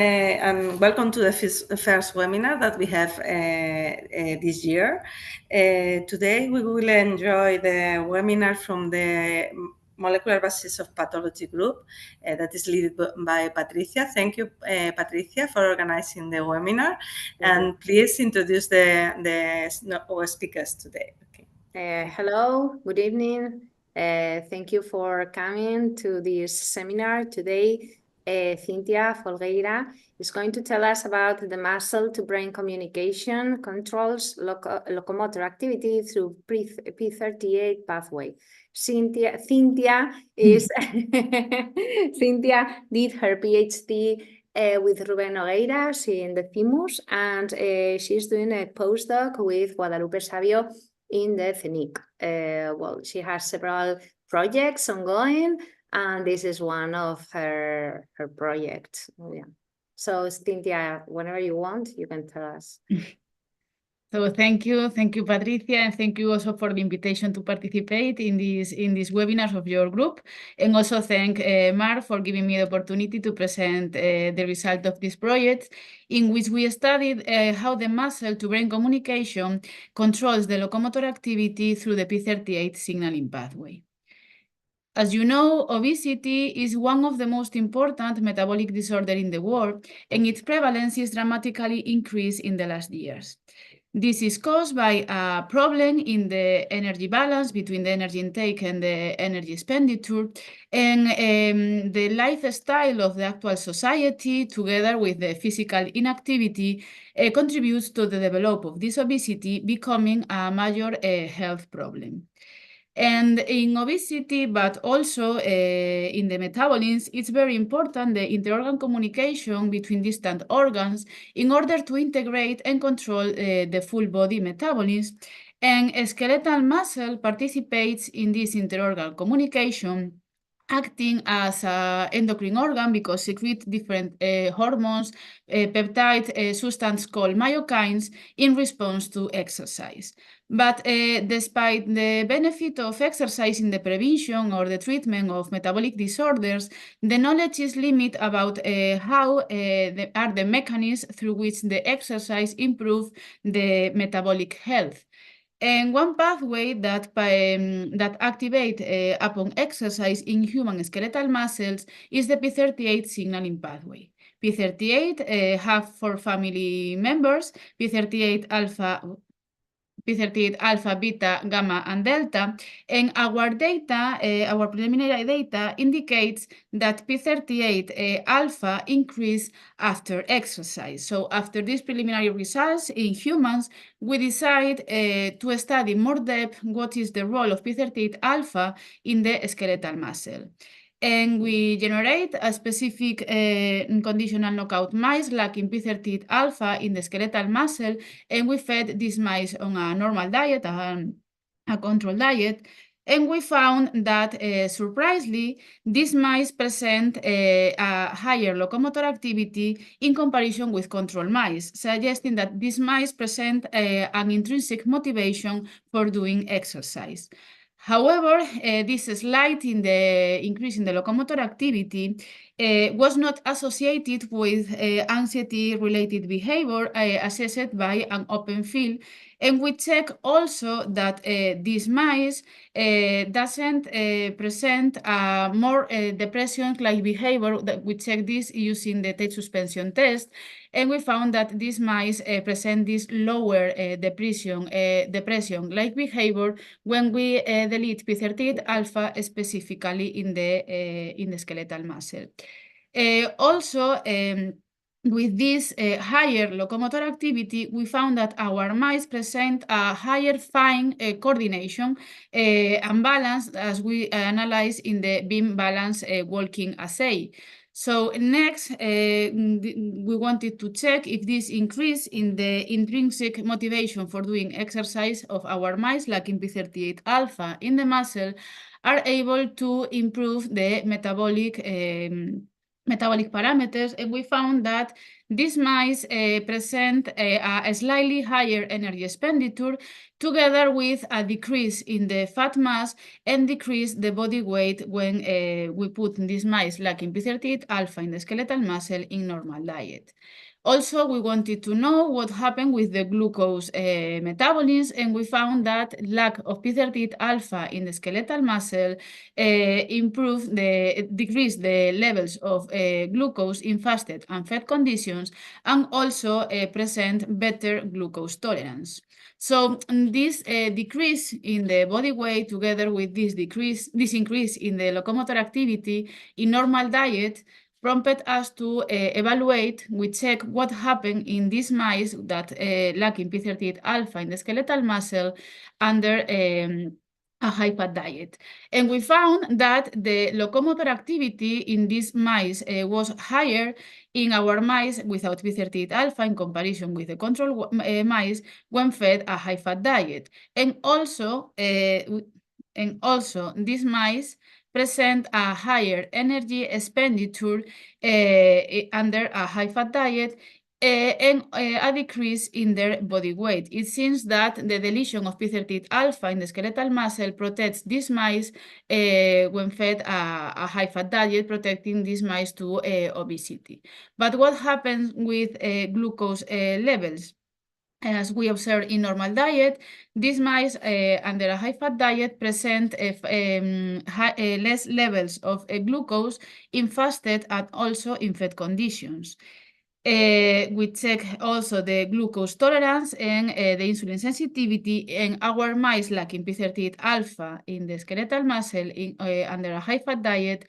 And welcome to the first webinar that we have this year. Today we will enjoy the webinar from the Molecular Basis of Pathology group that is led by Patricia. Thank you, Patricia, for organizing the webinar. And please introduce our speakers today. Okay. Hello, good evening. Thank you for coming to this seminar today. Cintia Folgueira is going to tell us about the muscle-to-brain communication controls locomotor activity through P38 pathway. Cynthia is Cynthia did her PhD with Rubén Nogueiras in the thymus, and she's doing a postdoc with Guadalupe Sabio in the CNIC. Well, she has several projects ongoing, and this is one of her projects. Yeah. So Cynthia, whenever you want, you can tell us. So thank you, Patricia, and thank you also for the invitation to participate in these webinars of your group, and also thank Mar for giving me the opportunity to present the result of this project, in which we studied how the muscle-to-brain communication controls the locomotor activity through the P38 signaling pathway. As you know, obesity is one of the most important metabolic disorders in the world, and its prevalence is dramatically increased in the last years. This is caused by a problem in the energy balance between the energy intake and the energy expenditure, and the lifestyle of the actual society, together with the physical inactivity, contributes to the development of this obesity becoming a major health problem. And in obesity, but also in the metabolism, it's very important the inter-organ communication between distant organs in order to integrate and control the full body metabolism. And skeletal muscle participates in this inter-organ communication, acting as an endocrine organ because secrete different hormones, peptide substance called myokines in response to exercise. But despite the benefit of exercise in the prevention or the treatment of metabolic disorders, the knowledge is limited about how are the mechanisms through which the exercise improves the metabolic health. And one pathway that activates upon exercise in human skeletal muscles is the P38 signaling pathway. P38 have 4 family members, P38 alpha, beta, gamma, and delta, and our data, our preliminary data indicates that P38 alpha increase after exercise. So after these preliminary results in humans, we decide to study more depth what is the role of P38 alpha in the skeletal muscle. And we generate a specific conditional knockout mice lacking P38 alpha in the skeletal muscle, and we fed these mice on a normal diet, a control diet, and we found that, surprisingly, these mice present a higher locomotor activity in comparison with control mice, suggesting that these mice present an intrinsic motivation for doing exercise. However, this slight in the increase in the locomotor activity was not associated with anxiety-related behavior assessed by an open field, and we check also that these mice doesn't present more depression-like behavior. That we check this using the tape suspension test, and we found that these mice present this lower depression-like behavior when we delete P38 alpha specifically in the skeletal muscle. Also, with this higher locomotor activity, we found that our mice present a higher fine coordination and balance as we analyze in the beam balance walking assay. So next, we wanted to check if this increase in the intrinsic motivation for doing exercise of our mice lacking P38 alpha in the muscle are able to improve the metabolic parameters, and we found that these mice present a slightly higher energy expenditure together with a decrease in the fat mass and decrease the body weight when we put these mice lacking P38 alpha in the skeletal muscle in normal diet. Also, we wanted to know what happened with the glucose metabolism, and we found that lack of P38 alpha in the skeletal muscle decreased the levels of glucose in fasted and fed conditions, and also present better glucose tolerance. So this decrease in the body weight, together with this increase in the locomotor activity in normal diet, prompted us to evaluate, we check what happened in these mice that lacking P38 alpha in the skeletal muscle under a high-fat diet. And we found that the locomotor activity in these mice was higher in our mice without P38 alpha in comparison with the control mice when fed a high-fat diet. And also these mice present a higher energy expenditure under a high-fat diet and a decrease in their body weight. It seems that the deletion of P38 alpha in the skeletal muscle protects these mice when fed a high-fat diet, protecting these mice to obesity. But what happens with glucose levels? As we observe in normal diet, these mice under a high-fat diet present less levels of glucose in fasted and also in fed conditions. We check also the glucose tolerance and the insulin sensitivity in our mice lacking P38 alpha in the skeletal muscle under a high-fat diet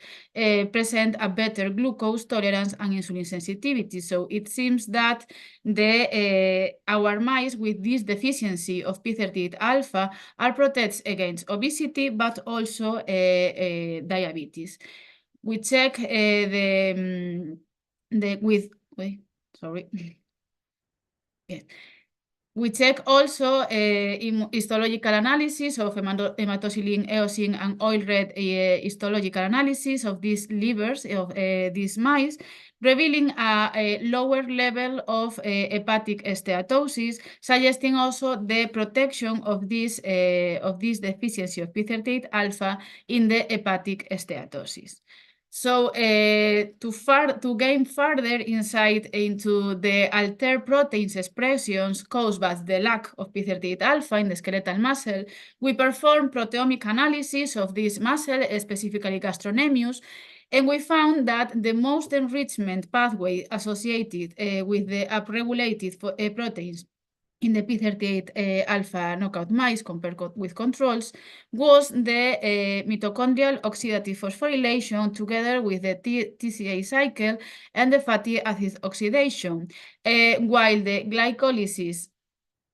present a better glucose tolerance and insulin sensitivity. So it seems that our mice with this deficiency of P38 alpha are protected against obesity, but also diabetes. We check We check also histological analysis of hematocilin, eosin, and oil red histological analysis of these livers of these mice, revealing a lower level of hepatic steatosis, suggesting also the protection of this deficiency of P38 alpha in the hepatic steatosis. So to gain further insight into the altered proteins expressions caused by the lack of P38 alpha in the skeletal muscle, we performed proteomic analysis of this muscle, specifically gastrocnemius, and we found that the most enrichment pathway associated with the upregulated proteins in the P38 alpha knockout mice compared with controls was the mitochondrial oxidative phosphorylation together with the TCA cycle and the fatty acid oxidation, while the glycolysis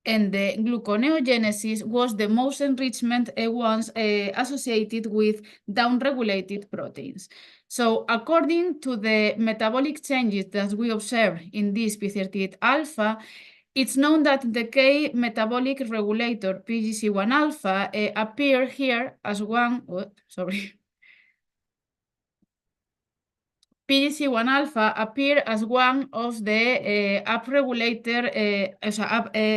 and the gluconeogenesis was the most enrichment ones associated with downregulated proteins. So according to the metabolic changes that we observe in this P38 alpha, it's known that the key metabolic regulator PGC1 alpha appear here as one. PGC1 alpha appear as one of the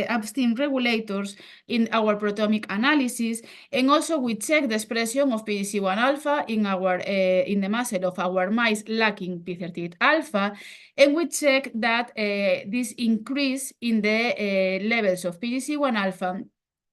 upstream regulators in our proteomic analysis, and also we check the expression of PGC1 alpha in the muscle of our mice lacking P38 alpha, and we check that this increase in the levels of PGC1 alpha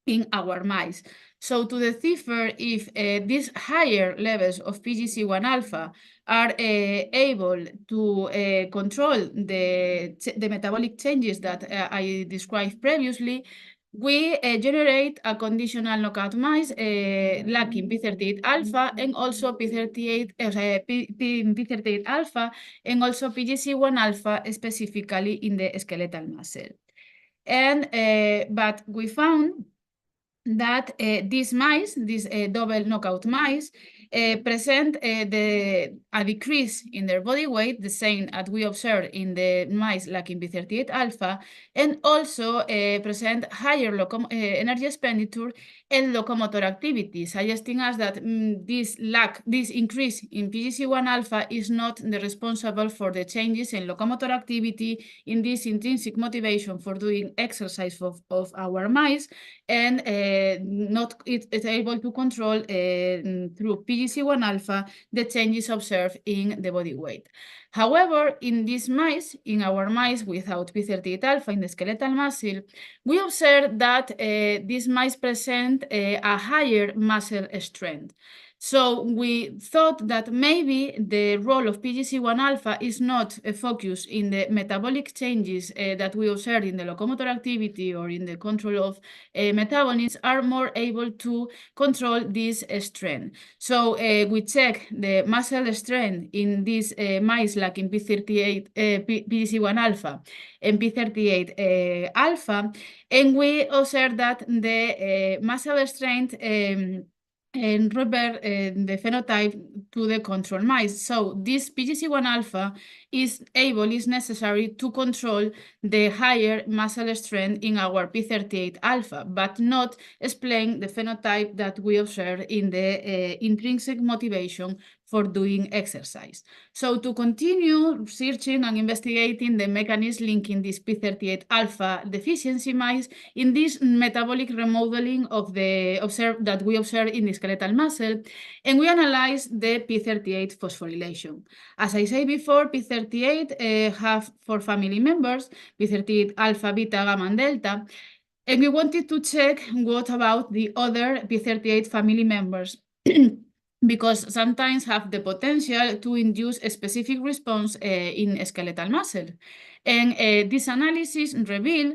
in our mice. So to decipher if these higher levels of PGC1 alpha are able to control the metabolic changes that I described previously, we generate a conditional knockout mice lacking P38 alpha and also P38 alpha and also PGC1 alpha specifically in the skeletal muscle. And but we found that these mice, these double knockout mice, present a decrease in their body weight, the same as we observed in the mice lacking B38 alpha, and also present higher energy expenditure and locomotor activity, suggesting us that this increase in PGC1 alpha is not the responsible for the changes in locomotor activity, in this intrinsic motivation for doing exercise of our mice, and it's able to control through PGC1 alpha the changes observed in the body weight. However, in these mice, in our mice without P38 alpha in the skeletal muscle, we observe that these mice present a higher muscle strength. So we thought that maybe the role of PGC1 alpha is not a focus in the metabolic changes that we observe in the locomotor activity or in the control of metabolism, are more able to control this strength. So we check the muscle strength in these mice lacking PGC1 alpha and P38 alpha, and we observe that the muscle strength and revert the phenotype to the control mice. So this PGC1 alpha is necessary to control the higher muscle strength in our P38 alpha, but not explain the phenotype that we observe in the intrinsic motivation for doing exercise. So to continue researching and investigating the mechanism linking this P38 alpha deficiency mice in this metabolic remodeling of the that we observe in the skeletal muscle, and we analyze the P38 phosphorylation. As I said before, P38 have 4 family members, P38 alpha, beta, gamma, and delta, and we wanted to check what about the other P38 family members because sometimes have the potential to induce a specific response in skeletal muscle. And this analysis revealed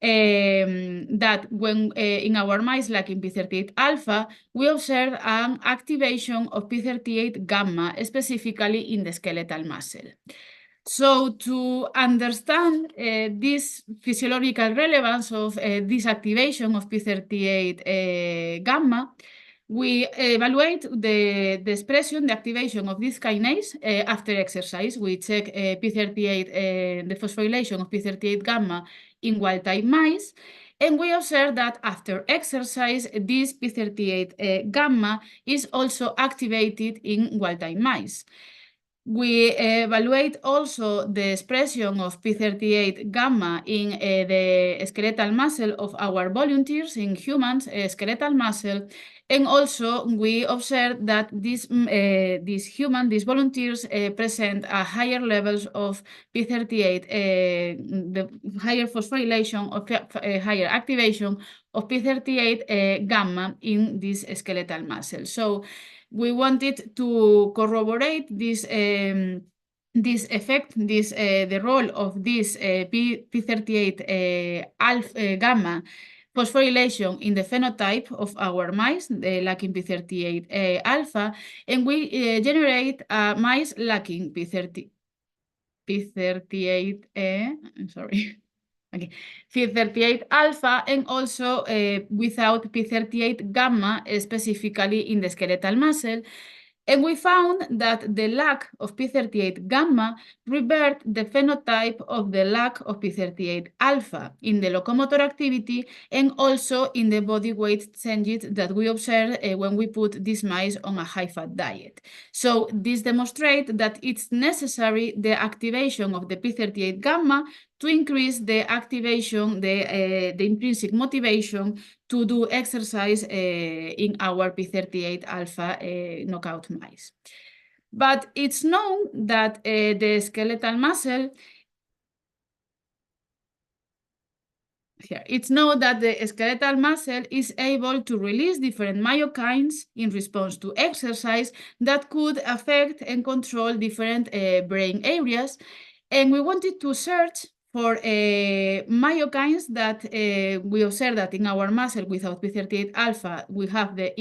that when in our mice lacking P38 alpha, we observe an activation of P38 gamma, specifically in the skeletal muscle. So to understand this physiological relevance of this activation of P38 gamma, we evaluate the expression, the activation of this kinase after exercise. We check P38, the phosphorylation of P38 gamma in wild-type mice, and we observe that after exercise, this P38 gamma is also activated in wild-type mice. We evaluate also the expression of P38 gamma in the skeletal muscle of our volunteers in humans, skeletal muscle, and also we observe that these volunteers present a higher levels of P38, the higher phosphorylation of higher activation of P38 gamma in this skeletal muscle. So we wanted to corroborate this effect, the role of this P38 alpha gamma phosphorylation in the phenotype of our mice lacking P38 alpha, and we generate mice lacking P38. I'm sorry. Okay, P38 alpha, and also without P38 gamma, specifically in the skeletal muscle. And we found that the lack of P38 gamma revert the phenotype of the lack of P38 alpha in the locomotor activity and also in the body weight changes that we observe when we put these mice on a high-fat diet. So this demonstrates that it's necessary the activation of the P38 gamma to increase the activation, the intrinsic motivation to do exercise in our P38 alpha knockout mice. But it's known that the skeletal muscle, it's known that the skeletal muscle is able to release different myokines in response to exercise that could affect and control different brain areas. And we wanted to search for myokines that we observe that in our muscle without P38 alpha, we have the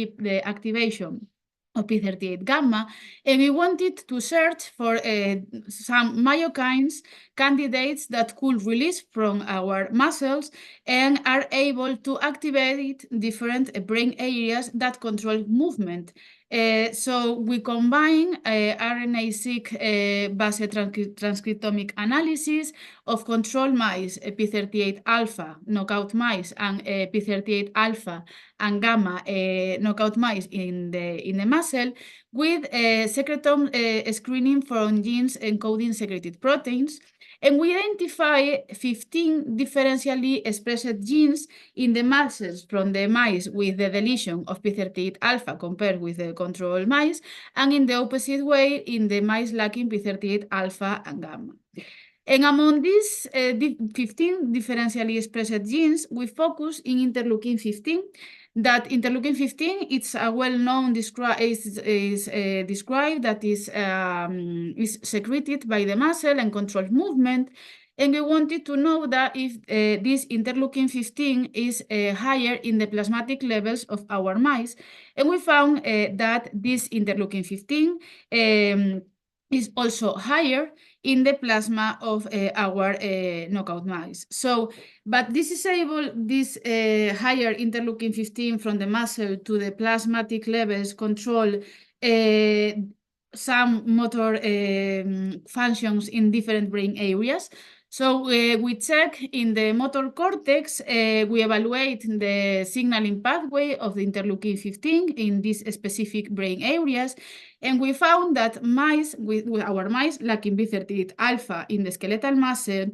activation of P38 gamma, and we wanted to search for some myokines candidates that could release from our muscles and are able to activate different brain areas that control movement. So we combine RNA-seq base transcriptomic analysis of control mice, P38 alpha knockout mice, and P38 alpha and gamma knockout mice in the muscle, with secretome screening from genes encoding secreted proteins. And we identify 15 differentially expressed genes in the muscles from the mice with the deletion of P38 alpha compared with the control mice, and in the opposite way in the mice lacking P38 alpha and gamma. And among these 15 differentially expressed genes, we focus in interleukin-15. That interleukin-15, it's a well-known described that is secreted by the muscle and controls movement. And we wanted to know that if this interleukin-15 is higher in the plasmatic levels of our mice. And we found that this interleukin-15 is also higher in the plasma of our knockout mice. So, but this is able, this higher interleukin-15 from the muscle to the plasmatic levels control some motor functions in different brain areas. So we check in the motor cortex, we evaluate the signaling pathway of the interleukin-15 in these specific brain areas. And we found that mice, with our mice lacking P38 alpha in the skeletal muscle,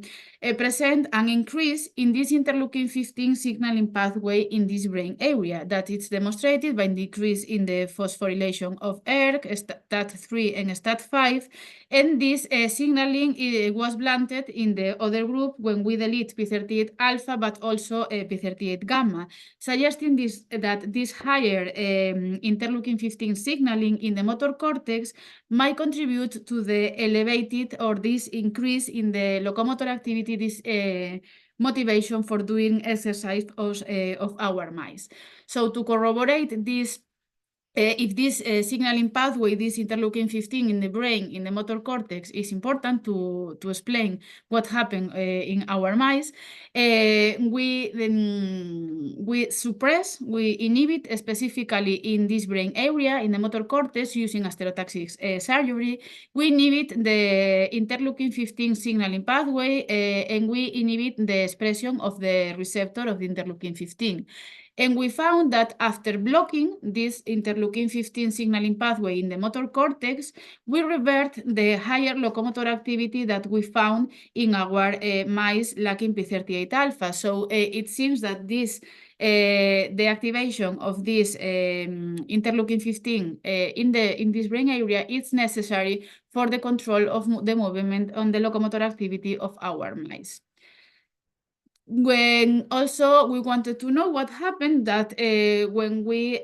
present an increase in this interleukin-15 signaling pathway in this brain area. That is demonstrated by decrease in the phosphorylation of ERK, STAT3 and STAT5. And this signaling was blunted in the other group when we delete P38 alpha, but also P38 gamma, suggesting that this higher interleukin-15 signaling in the motor cortex might contribute to the elevated or this increase in the locomotor activity, this motivation for doing exercise of our mice. So to corroborate this, if this signaling pathway, this interleukin-15 in the brain, in the motor cortex, is important to explain what happened in our mice, we inhibit specifically in this brain area, in the motor cortex, using stereotaxic surgery. We inhibit the interleukin-15 signaling pathway, and we inhibit the expression of the receptor of the interleukin-15. And we found that after blocking this interleukin-15 signaling pathway in the motor cortex, we revert the higher locomotor activity that we found in our mice lacking P38 alpha. So it seems that this the activation of this interleukin-15 in this brain area is necessary for the control of the movement on the locomotor activity of our mice. When also we wanted to know what happened that when we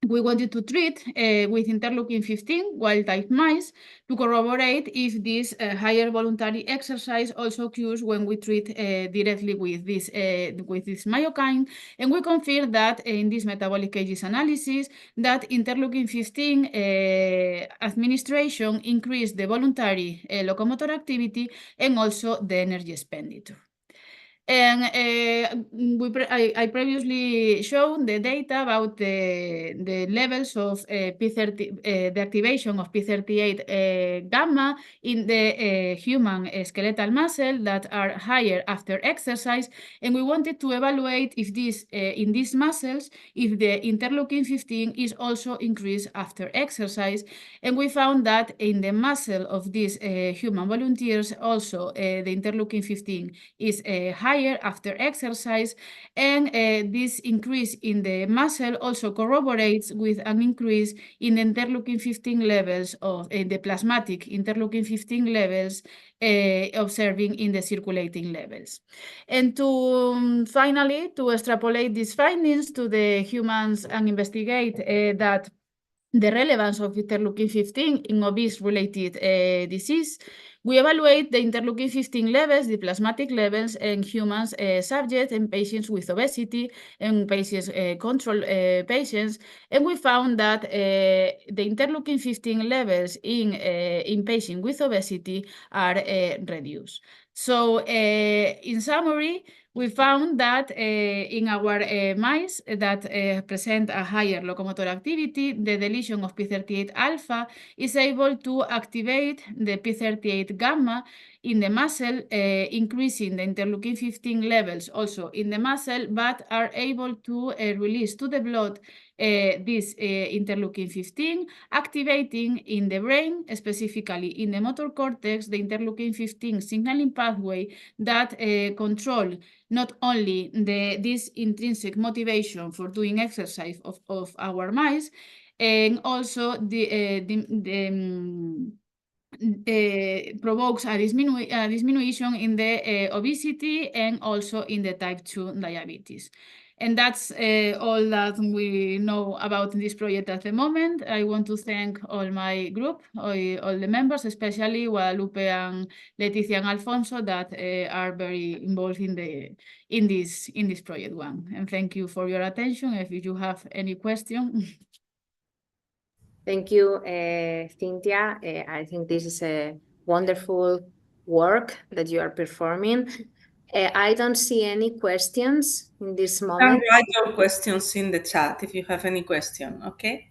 wanted to treat with interleukin-15 wild-type mice to corroborate if this higher voluntary exercise also occurs when we treat directly with this myokine. And we confirmed that in this metabolic ages analysis that interleukin-15 administration increased the voluntary locomotor activity and also the energy expenditure. And I previously showed the data about the levels of the activation of P38 gamma in the human skeletal muscle that are higher after exercise. And we wanted to evaluate if this in these muscles, if the interleukin-15 is also increased after exercise. And we found that in the muscle of these human volunteers also the interleukin-15 is higher after exercise, and this increase in the muscle also corroborates with an increase in the interleukin-15 levels of the plasmatic interleukin-15 levels observing in the circulating levels. And to finally, to extrapolate these findings to the humans and investigate that the relevance of interleukin-15 in obese-related disease. We evaluate the interleukin-15 levels, the plasmatic levels, in humans subjects and patients with obesity and patients control patients, and we found that the interleukin-15 levels in patients with obesity are reduced. So, in summary, we found that in our mice that present a higher locomotor activity, the deletion of P38 alpha is able to activate the P38 gamma in the muscle, increasing the interleukin-15 levels also in the muscle, but are able to release to the blood this interleukin-15, activating in the brain, specifically in the motor cortex, the interleukin-15 signaling pathway that control not only this intrinsic motivation for doing exercise of our mice, and also provokes a diminution in the obesity and also in the type 2 diabetes. And that's all that we know about this project at the moment. I want to thank all my group, all the members, especially Guadalupe and Leticia and Alfonso, that are very involved in this project one. And thank you for your attention. If you have any question. Thank you, Cynthia. I think this is a wonderful work that you are performing. I don't see any questions in this moment. You can write your questions in the chat if you have any question, okay?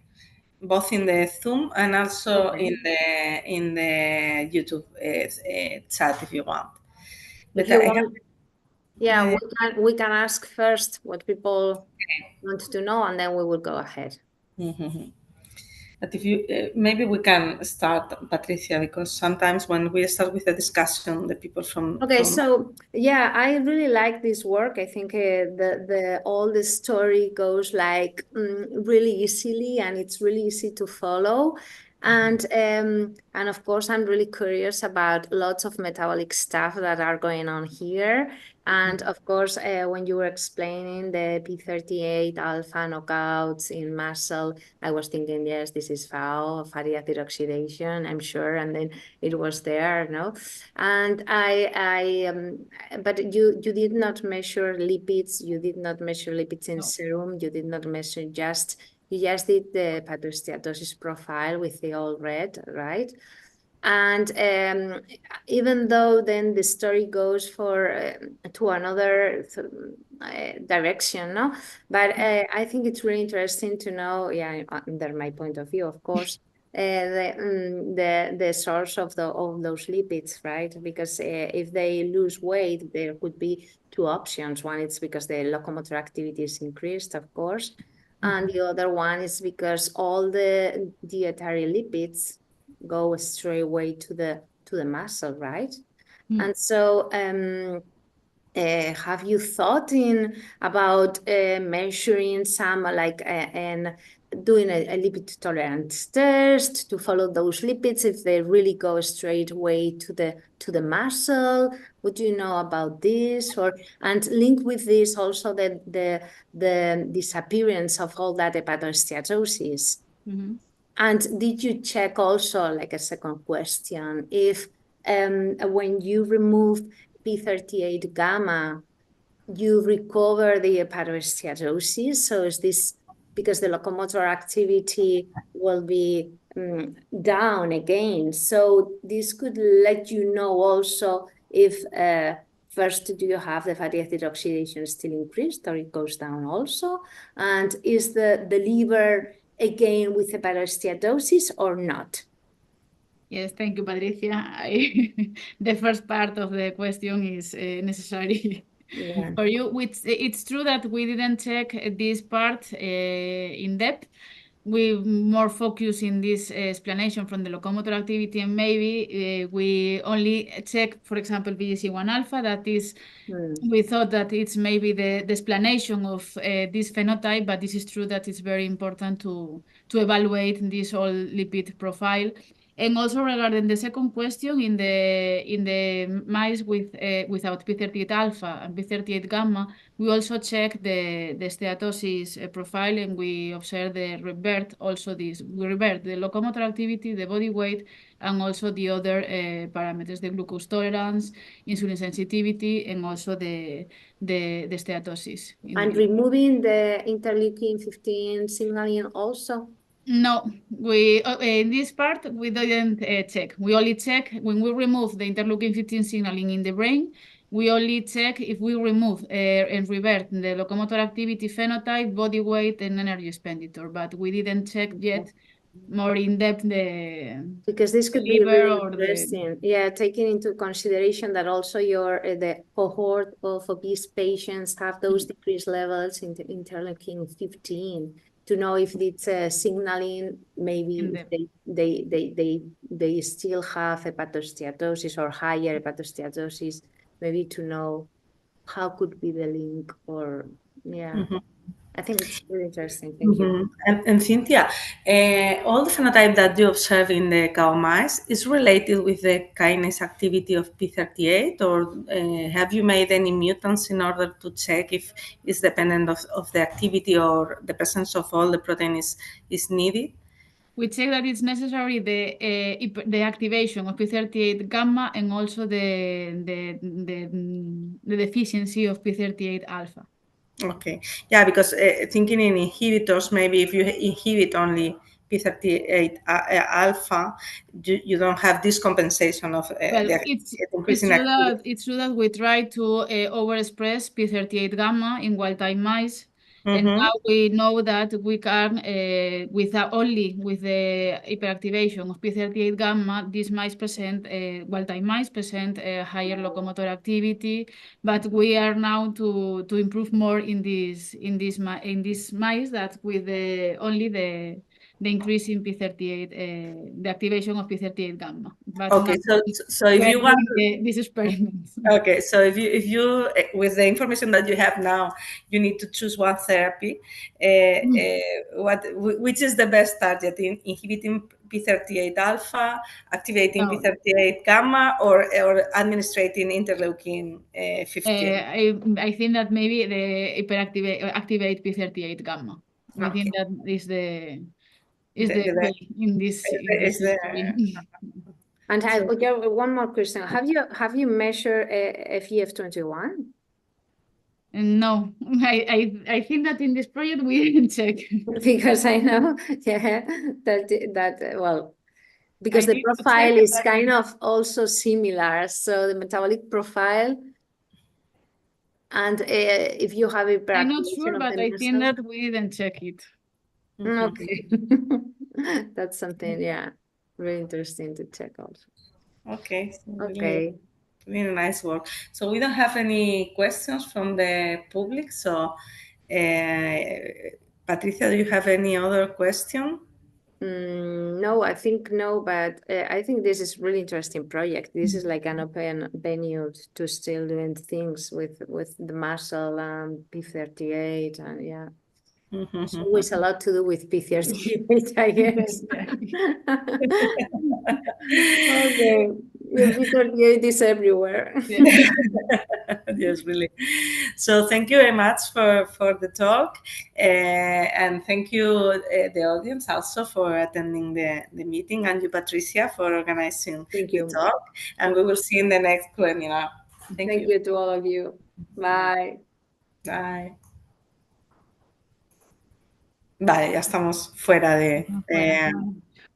Both in the Zoom and also in the YouTube chat if you want. If you want, yeah, we can ask first what people want to know, and then we will go ahead. But if you maybe we can start, Patricia, because sometimes when we start with the discussion, the people from so yeah, I really like this work. I think all the story goes like really easily, and it's really easy to follow. And of course, I'm really curious about lots of metabolic stuff that are going on here. And of course, when you were explaining the P38 alpha knockouts in muscle, I was thinking, yes, this is FAO, fatty acid oxidation, I'm sure. And then it was there, no? And but you did not measure lipids. You did not measure lipids in serum. You did not measure you just did the hepatosteatosis profile with the all red, right? And even though then the story goes to another direction, no? But I think it's really interesting to know, yeah, under my point of view, of course, the source of those lipids, right? Because if they lose weight, there could be two options. One is because the locomotor activity is increased, of course, and the other one is because all the dietary lipids go straight away to the muscle, right? And so have you thought about measuring some and doing a lipid tolerance test to follow those lipids if they really go straight away to the muscle? Would you know about this? And link with this also the disappearance of all that hepatosteatosis. And did you check also, like a second question, if when you remove P38 gamma, you recover the hepatosteatosis? So is this because the locomotor activity will be down again? So this could let you know also if first, do you have the fatty acid oxidation still increased or it goes down also? And is the liver again with hepatosteatosis or not? Yes, thank you, Patricia. The first part of the question is necessary for you. It's true that we didn't check this part in depth. We more focus in this explanation from the locomotor activity, and maybe we only check, for example, VGC1 alpha. That is, we thought that it's maybe the explanation of this phenotype, but this is true that it's very important to evaluate this whole lipid profile. And also regarding the second question, in the mice with without P38 alpha and P38 gamma, we also check the steatosis profile, and we observe the revert. Also, we revert the locomotor activity, the body weight, and also the other parameters, the glucose tolerance, insulin sensitivity, and also the steatosis. And removing the interleukin-15 signaling also? No, we in this part we didn't check. We only check when we remove the interleukin-15 signaling in the brain. We only check if we remove and revert the locomotor activity phenotype, body weight, and energy expenditure. But we didn't check yet more in depth because this could be liver really or interesting. Yeah, taking into consideration that also the cohort of obese patients have those decreased levels in the interleukin-15, to know if it's signaling, maybe they still have hepatosteatosis or higher hepatosteatosis, maybe to know how could be the link, or yeah. I think it's really interesting. Thank you. And Cynthia, all the phenotype that you observe in the cow mice is related with the kinase activity of P38, or have you made any mutants in order to check if it's dependent of the activity, or the presence of all the protein is needed? We check that it's necessary the activation of P38 gamma and also the deficiency of P38 alpha. Okay, yeah, because thinking in inhibitors, maybe if you inhibit only P38 alpha, you don't have this compensation of increasing activity. It's true that we try to overexpress P38 gamma in wild-type mice. And now we know that we can, with the hyperactivation of P38 gamma, these mice present, wild-type mice present higher locomotor activity. But we are now to improve more in these mice that with only the increase in P38, the activation of P38 gamma. But okay, so if you want these experiments. Okay, so if you with the information that you have now, you need to choose one therapy. Which is the best target? Inhibiting P38 alpha, activating P38 gamma, or administrating interleukin 15? I think that maybe the activate P38 gamma. I think that is the way in this study. And one more question: Have you measured FGF21? No, I think that in this project we didn't check. Because I know, yeah, that well, because the profile is kind of also similar. So the metabolic profile, and if you have a I'm not sure, but I think that we didn't check it. Okay. That's something, yeah, very interesting to check also. Okay. Okay. Really nice work. So we don't have any questions from the public. So, Patricia, do you have any other question? No, I think no, but I think this is really interesting project. This is like an open venue to still doing things with the muscle and P38, and yeah. There's always a lot to do with P38, I guess. Okay. P38 is everywhere. Yes, really. So thank you very much for the talk, and thank you the audience also for attending the meeting, and you, Patricia, for organizing the talk. And we will see you in the next webinar. Thank you to all of you. Bye. Bye. Vale, ya estamos fuera de